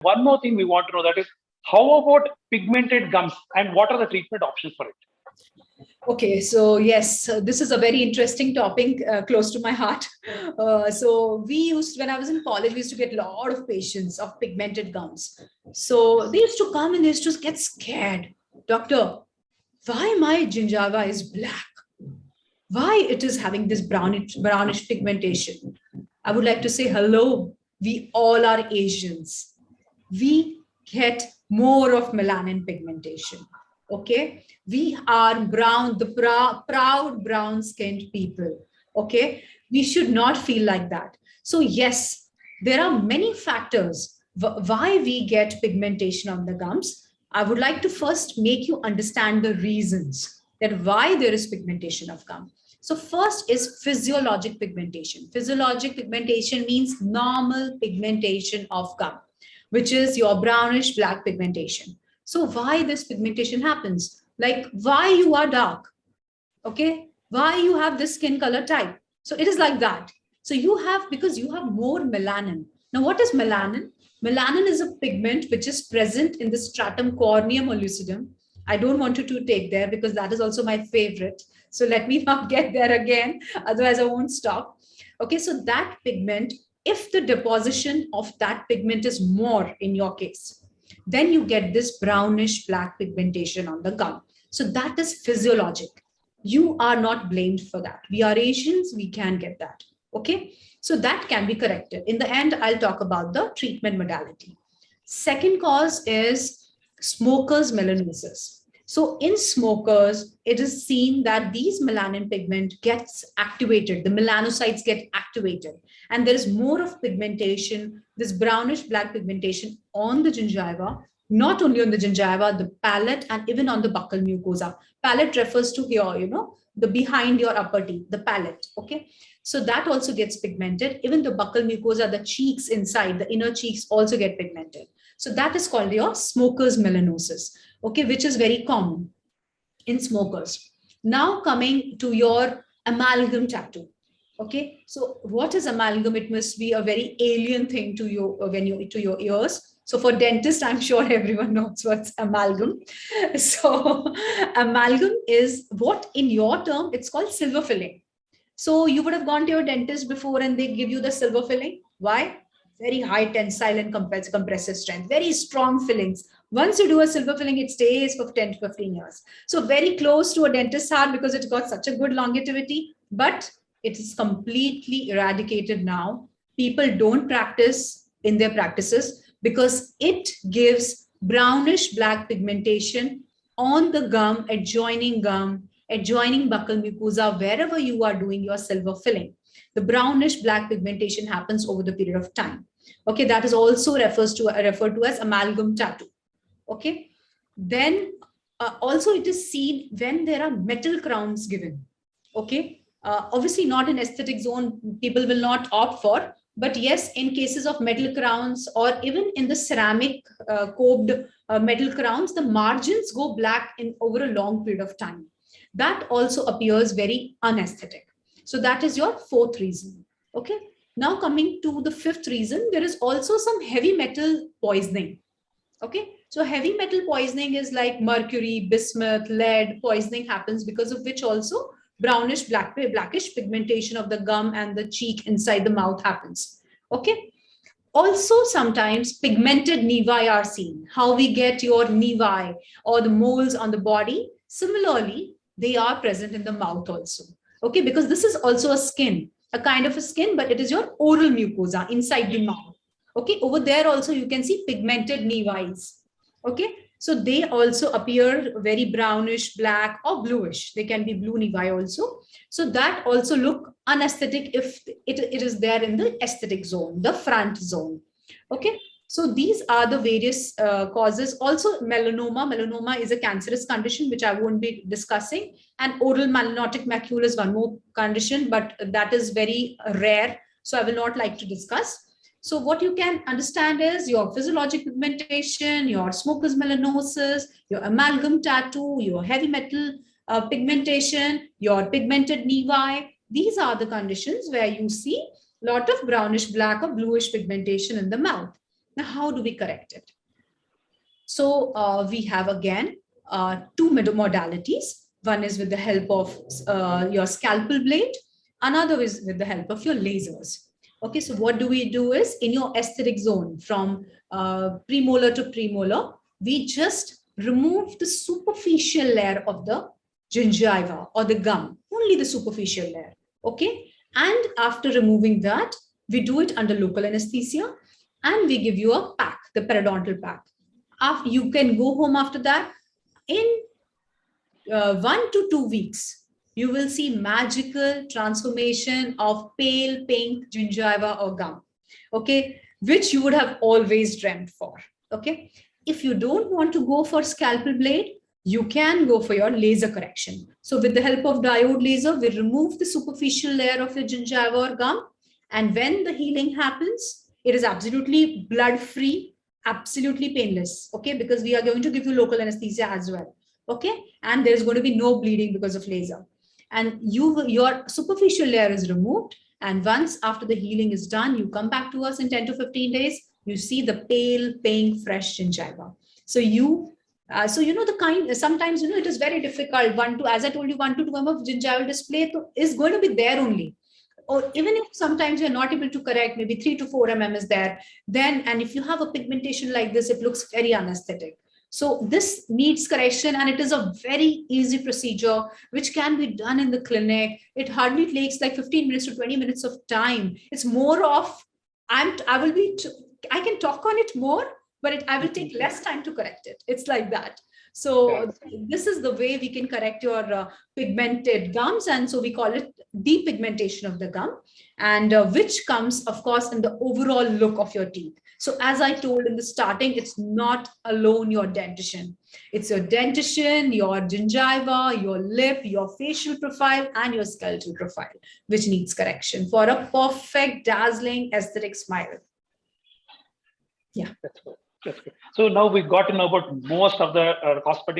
One more thing we want to know, that is, how about pigmented gums and what are the treatment options for it? Okay, so yes, this is a very interesting topic close to my heart. When I was in college, we used to get a lot of patients of pigmented gums. So they used to come and they used to get scared. Doctor, why my gingiva is black? Why it is having this brownish pigmentation? I would like to say hello. We all are Asians. We get more of melanin pigmentation. Okay, we are brown, the proud brown skinned people. Okay, we should not feel like that. So yes, there are many factors why we get pigmentation on the gums. I would like to first make you understand the reasons that why there is pigmentation of gum. So first is physiologic pigmentation. Physiologic pigmentation means normal pigmentation of gum, which is your brownish black pigmentation. So why this pigmentation happens? Like why you are dark, okay? Why you have this skin color type? So it is like that. So you have, because you have more melanin. Now what is melanin? Melanin is a pigment which is present in the stratum corneum or lucidum. I don't want you to take there because that is also my favorite. So let me not get there again, otherwise I won't stop. Okay, so that pigment, if the deposition of that pigment is more in your case, then you get this brownish black pigmentation on the gum. So that is physiologic. You are not blamed for that. We are Asians, we can get that. Okay, so that can be corrected. In the end, I'll talk about the treatment modality. Second cause is smokers' melanosis. So in smokers, it is seen that these melanin pigment gets activated, the melanocytes get activated, and there is more of pigmentation, this brownish black pigmentation on the gingiva, not only on the gingiva, the palate, and even on the buccal mucosa. Palate refers to here, the behind your upper teeth, the palate. Okay, so that also gets pigmented. Even the buccal mucosa, the cheeks inside, the inner cheeks also get pigmented. So that is called your smoker's melanosis, okay, which is very common in smokers. Now coming to your amalgam tattoo. Okay, so what is amalgam? It must be a very alien thing to you when you to your ears. So for dentists, I'm sure everyone knows what's amalgam. So amalgam is what in your term it's called silver filling. So you would have gone to your dentist before and they give you the silver filling. Why? Very high tensile and compressive strength, very strong fillings. Once you do a silver filling, it stays for 10 to 15 years. So very close to a dentist's heart because it's got such a good longevity, but it is completely eradicated now. People don't practice in their practices because it gives brownish black pigmentation on the gum, adjoining buccal mucosa, wherever you are doing your silver filling. The brownish black pigmentation happens over the period of time. Okay, that is also referred to as amalgam tattoo. Okay, then also it is seen when there are metal crowns given. Okay, obviously not in aesthetic zone, people will not opt for, but yes, in cases of metal crowns or even in the ceramic cobed metal crowns, the margins go black in over a long period of time. That also appears very unaesthetic. So that is your fourth reason. Okay. Now coming to the fifth reason, there is also some heavy metal poisoning. Okay. So heavy metal poisoning is like mercury, bismuth, lead poisoning happens, because of which also brownish blackish pigmentation of the gum and the cheek inside the mouth happens. Okay. Also, sometimes pigmented nevi are seen. How we get your nevi or the moles on the body. Similarly, they are present in the mouth also. Okay, because this is also a skin, a kind of a skin, but it is your oral mucosa inside the mouth. Okay, over there also you can see pigmented nevis. Okay, so they also appear very brownish, black, or bluish. They can be blue nevi also. So that also look unaesthetic if it is there in the aesthetic zone, the front zone. Okay, so these are the various causes. Also melanoma. Melanoma is a cancerous condition which I won't be discussing. And oral melanotic macula is one more condition, but that is very rare. So I will not like to discuss. So what you can understand is your physiologic pigmentation, your smoker's melanosis, your amalgam tattoo, your heavy metal pigmentation, your pigmented nevi. These are the conditions where you see a lot of brownish black or bluish pigmentation in the mouth. Now, how do we correct it? So we have again two modalities. One is with the help of your scalpel blade. Another is with the help of your lasers. Okay, so what do we do is in your aesthetic zone from premolar to premolar, we just remove the superficial layer of the gingiva or the gum, only the superficial layer. Okay, and after removing that, we do it under local anesthesia and we give you a pack, the periodontal pack. After, you can go home after that. In 1 to 2 weeks, you will see magical transformation of pale pink gingiva or gum, okay, which you would have always dreamt for. Okay, if you don't want to go for scalpel blade, you can go for your laser correction. So with the help of diode laser, we remove the superficial layer of your gingiva or gum, and when the healing happens, it is absolutely blood free, absolutely painless. Okay, because we are going to give you local anesthesia as well. Okay, and there's going to be no bleeding because of laser, and your superficial layer is removed, and once after the healing is done, you come back to us in 10 to 15 days, you see the pale pink fresh gingiva. So so you know the kind, sometimes it is very difficult. As I told you, 1 to 2 mm of gingival display is going to be there only, or even if sometimes you're not able to correct, maybe 3 to 4 mm is there, then, and if you have a pigmentation like this, it looks very unaesthetic. So this needs correction, and it is a very easy procedure which can be done in the clinic. It hardly takes like 15 minutes to 20 minutes of time. It's more of I can talk on it more, but I will take less time to correct it. It's like that. So this is the way we can correct your pigmented gums, and so we call it depigmentation of the gum, and which comes, of course, in the overall look of your teeth. So as I told in the starting, it's not alone your dentition. It's your dentition, your gingiva, your lip, your facial profile, and your skeletal profile, which needs correction for a perfect, dazzling aesthetic smile. Yeah. That's good. That's good. So now we've got to know about most of the cosmetic